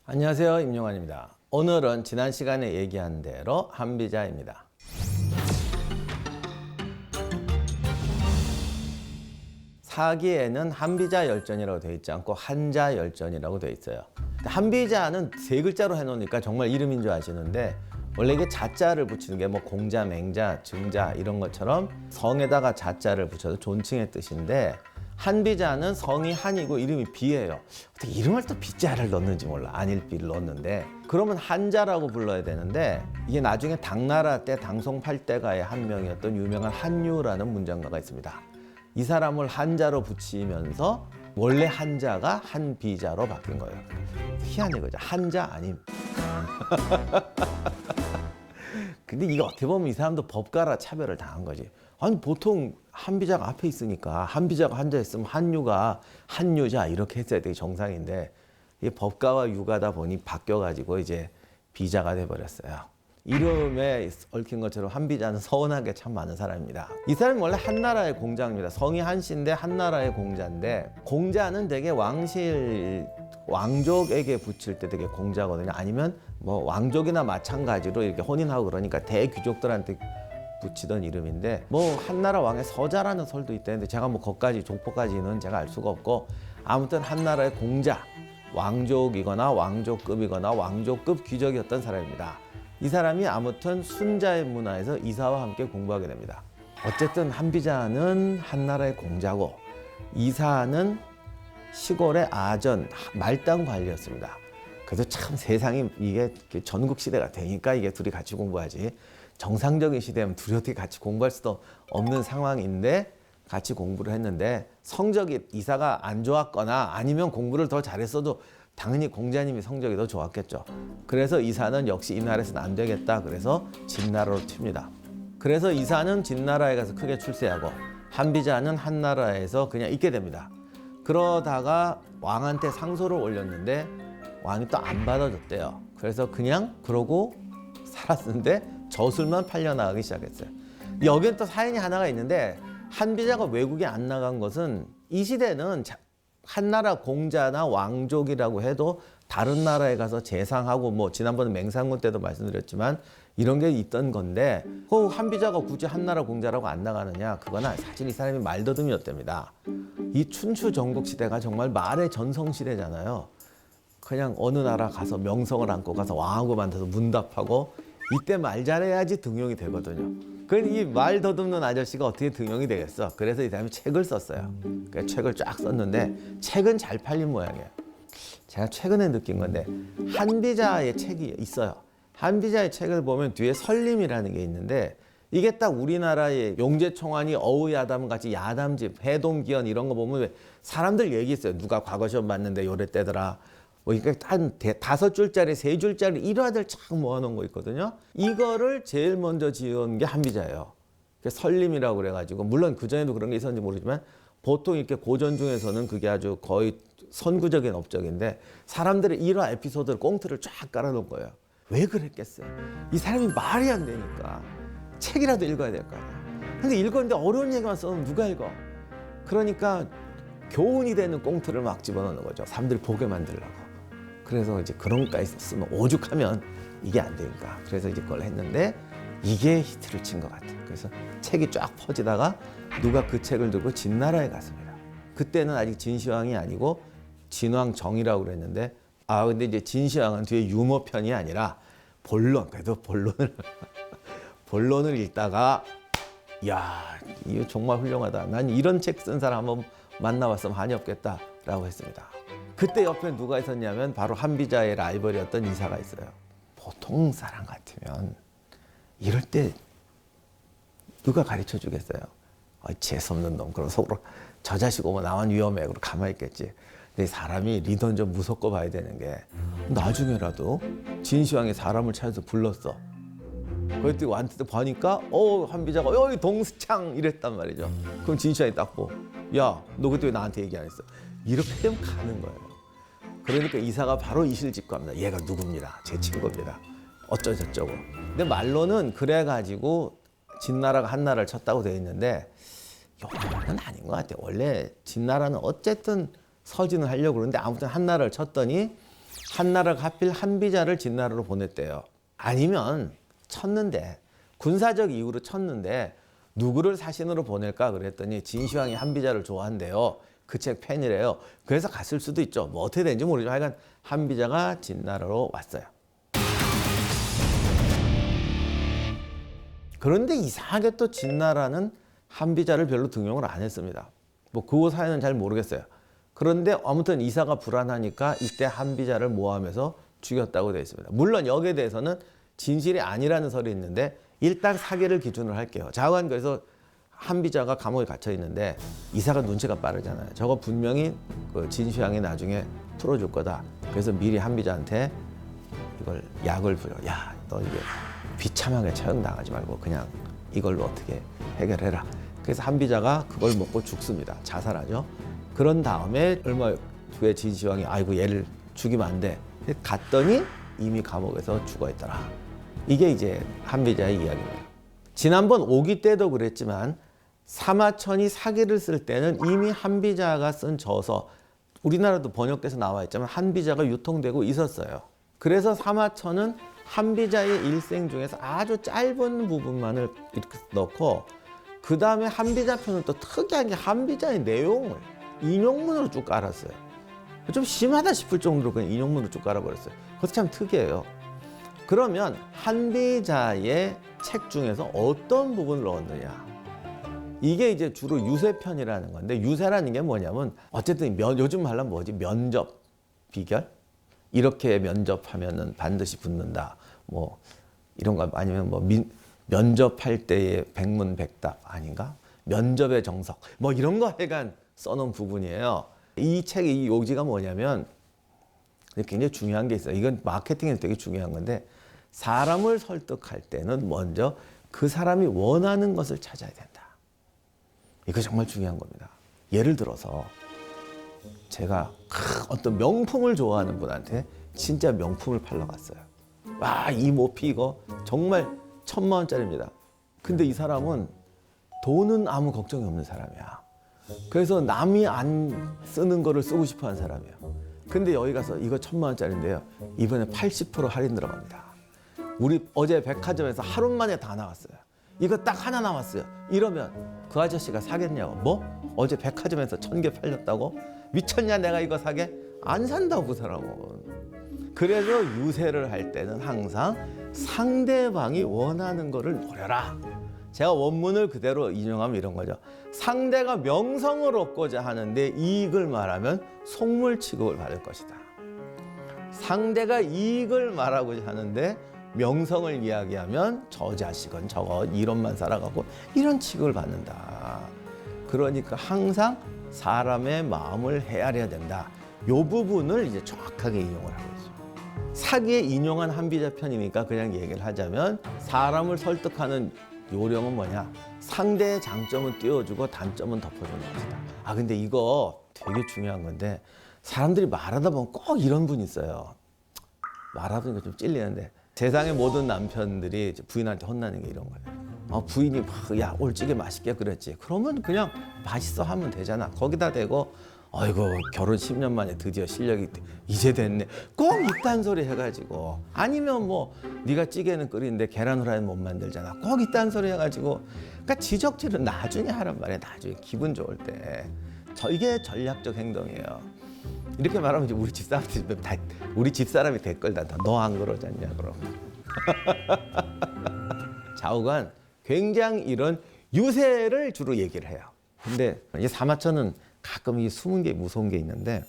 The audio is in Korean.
안녕하세요, 임용환입니다. 오늘은 지난 시간에 얘기한 대로 한비자입니다. 사기에는 한비자 열전이라고 되어 있지 않고 한자 열전이라고 되어 있어요. 한비자는 세 글자로 해놓으니까 정말 이름인 줄 아시는데, 원래 이게 자자를 붙이는 게 뭐 공자, 맹자, 증자 이런 것처럼 성에다가 자자를 붙여서 존칭의 뜻인데, 한비자는 성이 한이고 이름이 비예요. 어떻게 이름을 또 비자를 넣는지 몰라. 안일비를 넣었는데, 그러면 한자라고 불러야 되는데, 이게 나중에 당나라 때 당송 8대가의 한 명이었던 유명한 한유라는 문장가가 있습니다. 이 사람을 한자로 붙이면서 원래 한자가 한비자로 바뀐 거예요. 희한해, 그죠? 한자 아님. 근데 이거 어떻게 보면 이 사람도 법가라 차별을 당한 거지. 아니, 보통 한비자가 앞에 있으니까 한비자가 한자 있으면 한유가 한유자 이렇게 했어야 되게 정상인데, 이게 법가와 유가다 보니 바뀌어가지고 이제 비자가 돼버렸어요. 이름에 얽힌 것처럼 한비자는 서운한 게 참 많은 사람입니다. 이 사람이 원래 한나라의 공자입니다. 성이 한씨인데 한나라의 공자인데, 공자는 되게 왕족에게 붙일 때 되게 공자거든요. 아니면 뭐 왕족이나 마찬가지로 이렇게 혼인하고 그러니까 대귀족들한테 붙이던 이름인데, 뭐 한나라 왕의 서자라는 설도 있다는데 제가 뭐 거기까지 족보까지는 제가 알 수가 없고, 아무튼 한나라의 공자, 왕족이거나 왕족급이거나 왕족급 귀족이었던 사람입니다. 이 사람이 아무튼 순자의 문화에서 이사와 함께 공부하게 됩니다. 어쨌든 한비자는 한나라의 공자고, 이사는 시골의 아전, 말단 관리였습니다. 그래서 참 세상이 이게 전국 시대가 되니까 이게 둘이 같이 공부하지, 정상적인 시대면 둘이 어떻게 같이 공부할 수도 없는 상황인데 같이 공부를 했는데, 성적이 이사가 안 좋았거나 아니면 공부를 더 잘했어도 당연히 공자님이 성적이 더 좋았겠죠. 그래서 이사는 역시 이 나라에서는 안 되겠다. 그래서 진나라로 튑니다. 그래서 이사는 진나라에 가서 크게 출세하고, 한비자는 한나라에서 그냥 있게 됩니다. 그러다가 왕한테 상소를 올렸는데 왕이 또 안 받아줬대요. 그래서 그냥 그러고 살았는데 저술만 팔려나가기 시작했어요. 여기엔 또 사연이 하나가 있는데, 한비자가 외국에 안 나간 것은, 이 시대는 한나라 공자나 왕족이라고 해도 다른 나라에 가서 재상하고, 뭐 지난번에 맹상군 때도 말씀드렸지만 이런 게 있던 건데, 그 한비자가 굳이 한나라 공자라고 안 나가느냐, 그건 사실 이 사람이 말더듬이었답니다. 이 춘추 전국 시대가 정말 말의 전성 시대잖아요. 그냥 어느 나라 가서 명성을 안고 가서 왕하고 만나서 문답하고, 이때 말 잘해야지 등용이 되거든요. 그럼 이 말 더듬는 아저씨가 어떻게 등용이 되겠어? 그래서 이 사람이 책을 썼어요. 그러니까 책을 쫙 썼는데 책은 잘 팔린 모양이에요. 제가 최근에 느낀 건데, 한비자의 책이 있어요. 한비자의 책을 보면 뒤에 설림이라는 게 있는데, 이게 딱 우리나라의 용재총환이 어우야담 같이 야담집, 해동기원 이런 거 보면 사람들 얘기했어요. 누가 과거 시험 봤는데 요래 때더라. 뭐 그러니까 한 5줄짜리, 3줄짜리 일화들 쫙 모아놓은 거 있거든요. 이거를 제일 먼저 지은 게 한비자예요. 설림이라고 그래가지고, 물론 그 전에도 그런 게 있었는지 모르지만 보통 이렇게 고전 중에서는 그게 아주 거의 선구적인 업적인데, 사람들의 일화 에피소드를 꽁트를 쫙 깔아놓은 거예요. 왜 그랬겠어요? 이 사람이 말이 안 되니까 책이라도 읽어야 될 거 아니야. 근데 읽었는데 어려운 얘기만 써면 누가 읽어? 그러니까 교훈이 되는 꽁트를 막 집어넣는 거죠. 사람들이 보게 만들려고. 그래서 이제 그런 것까지 쓰면 오죽하면 이게 안 되니까. 그래서 이제 그걸 했는데 이게 히트를 친 것 같아요. 그래서 책이 쫙 퍼지다가 누가 그 책을 들고 진나라에 갔습니다. 그때는 아직 진시황이 아니고 진왕정이라고 그랬는데, 근데 이제 진시황은 뒤에 유머편이 아니라 본론, 그래도 본론을 본론을 읽다가, 야, 이거 정말 훌륭하다. 난 이런 책 쓴 사람 한번 만나봤으면 한이 없겠다라고 했습니다. 그때 옆에 누가 있었냐면 바로 한비자의 라이벌이었던 이사가 있어요. 보통 사람 같으면 이럴 때 누가 가르쳐 주겠어요? 재수없는 놈. 그럼 속으로 저 자식 오면 나만 위험해. 그러고 가만히 있겠지. 근데 사람이 리더는 좀 무섭고 봐야 되는 게, 나중에라도 진시황이 사람을 찾아서 불렀어. 그랬더니 완전 보니까 한비자가 여기 동수창 이랬단 말이죠. 그럼 진시황이 딱 보고, 야, 너 그때 왜 나한테 얘기 안 했어? 이렇게 되면 가는 거예요. 그러니까 이사가 바로 이실직고합니다. 얘가 누굽니다. 제 친구입니다. 어쩌저쩌고. 근데 말로는 그래가지고 진나라가 한나라를 쳤다고 되어 있는데, 이건 아닌 것 같아요. 원래 진나라는 어쨌든 서진을 하려고 그러는데, 아무튼 한나라를 쳤더니 한나라가 하필 한비자를 진나라로 보냈대요. 아니면 쳤는데 군사적 이유로 쳤는데 누구를 사신으로 보낼까 그랬더니 진시황이 한비자를 좋아한대요. 그 책 팬이래요. 그래서 갔을 수도 있죠. 뭐 어떻게 된지 모르지만 하여간 한비자가 진나라로 왔어요. 그런데 이상하게 또 진나라는 한비자를 별로 등용을 안 했습니다. 뭐 그 사연은 잘 모르겠어요. 그런데 아무튼 이사가 불안하니까 이때 한비자를 모함해서 죽였다고 되어 있습니다. 물론 여기에 대해서는 진실이 아니라는 설이 있는데 일단 사기를 기준으로 할게요. 좌우한 그래서 한비자가 감옥에 갇혀 있는데 이사가 눈치가 빠르잖아요. 저거 분명히 그 진시황이 나중에 풀어줄 거다. 그래서 미리 한비자한테 이걸 약을 부려. 야, 너 이게 비참하게 처형당하지 말고 그냥 이걸로 어떻게 해결해라. 그래서 한비자가 그걸 먹고 죽습니다. 자살하죠. 그런 다음에 얼마 후에 진시황이 아이고 얘를 죽이면 안 돼. 갔더니 이미 감옥에서 죽어 있더라. 이게 이제 한비자의 이야기입니다. 지난번 오기 때도 그랬지만 사마천이 사기를 쓸 때는 이미 한비자가 쓴 저서 우리나라도 번역돼서 나와 있지만 한비자가 유통되고 있었어요. 그래서 사마천은 한비자의 일생 중에서 아주 짧은 부분만을 이렇게 넣고 그 다음에 한비자 편은 또 특이한 게 한비자의 내용을 인용문으로 쭉 깔았어요. 좀 심하다 싶을 정도로 그냥 인용문으로 쭉 깔아버렸어요. 그것도 참 특이해요. 그러면 한비자의 책 중에서 어떤 부분을 넣었느냐? 이게 이제 주로 유세편이라는 건데 유세라는 게 뭐냐면 어쨌든 요즘 말로 뭐지? 면접 비결? 이렇게 면접하면은 반드시 붙는다. 뭐 이런 거 아니면 뭐 면접할 때의 백문백답 아닌가? 면접의 정석 뭐 이런 거 하여간 써놓은 부분이에요. 이 책의 이 요지가 뭐냐면 굉장히 중요한 게 있어요. 이건 마케팅에서 되게 중요한 건데 사람을 설득할 때는 먼저 그 사람이 원하는 것을 찾아야 된다. 이거 정말 중요한 겁니다. 예를 들어서 제가 어떤 명품을 좋아하는 분한테 진짜 명품을 팔러 갔어요. 와, 이 모피 이거 정말 1,000만 원짜리입니다. 근데 이 사람은 돈은 아무 걱정이 없는 사람이야. 그래서 남이 안 쓰는 거를 쓰고 싶어 하는 사람이에요. 근데 여기 가서 이거 1,000만 원짜리인데요. 이번에 80% 할인 들어갑니다. 우리 어제 백화점에서 하루 만에 다 나왔어요. 이거 딱 하나 남았어요. 이러면 그 아저씨가 사겠냐고. 뭐? 어제 백화점에서 1,000개 팔렸다고? 미쳤냐 내가 이거 사게? 안 산다고 그 사람은. 그래서 유세를 할 때는 항상 상대방이 원하는 거를 노려라. 제가 원문을 그대로 인용하면 이런 거죠. 상대가 명성을 얻고자 하는데 이익을 말하면 속물 취급을 받을 것이다. 상대가 이익을 말하고자 하는데 명성을 이야기하면 저 자식은 저거 이런만 살아가고 이런 취급을 받는다. 그러니까 항상 사람의 마음을 헤아려야 된다. 이 부분을 이제 정확하게 인용을 하고 있어요. 사기에 인용한 한비자 편이니까 그냥 얘기를 하자면 사람을 설득하는 요령은 뭐냐? 상대의 장점은 띄워주고 단점은 덮어주는 것이다. 아 근데 이거 되게 중요한 건데 사람들이 말하다 보면 꼭 이런 분이 있어요. 말하다 보니까 좀 찔리는데 세상의 모든 남편들이 부인한테 혼나는 게 이런 거예요. 부인이 막 야 오늘 찌개 맛있게 끓였지. 그러면 그냥 맛있어 하면 되잖아. 거기다 대고 아이고 결혼 10년 만에 드디어 실력이 이제 됐네. 꼭 이딴 소리 해가지고 아니면 뭐 네가 찌개는 끓이는데 계란 후라이는 못 만들잖아. 꼭 이딴 소리 해가지고 그러니까 지적질은 나중에 하란 말이야. 나중에 기분 좋을 때. 이게 전략적 행동이에요. 이렇게 말하면 이제 우리 집사람이 댓글 단다. 너 안 그러잖냐 그럼. 좌우간 굉장히 이런 유세를 주로 얘기를 해요. 근데 이 사마천은 가끔 이 숨은 게 무서운 게 있는데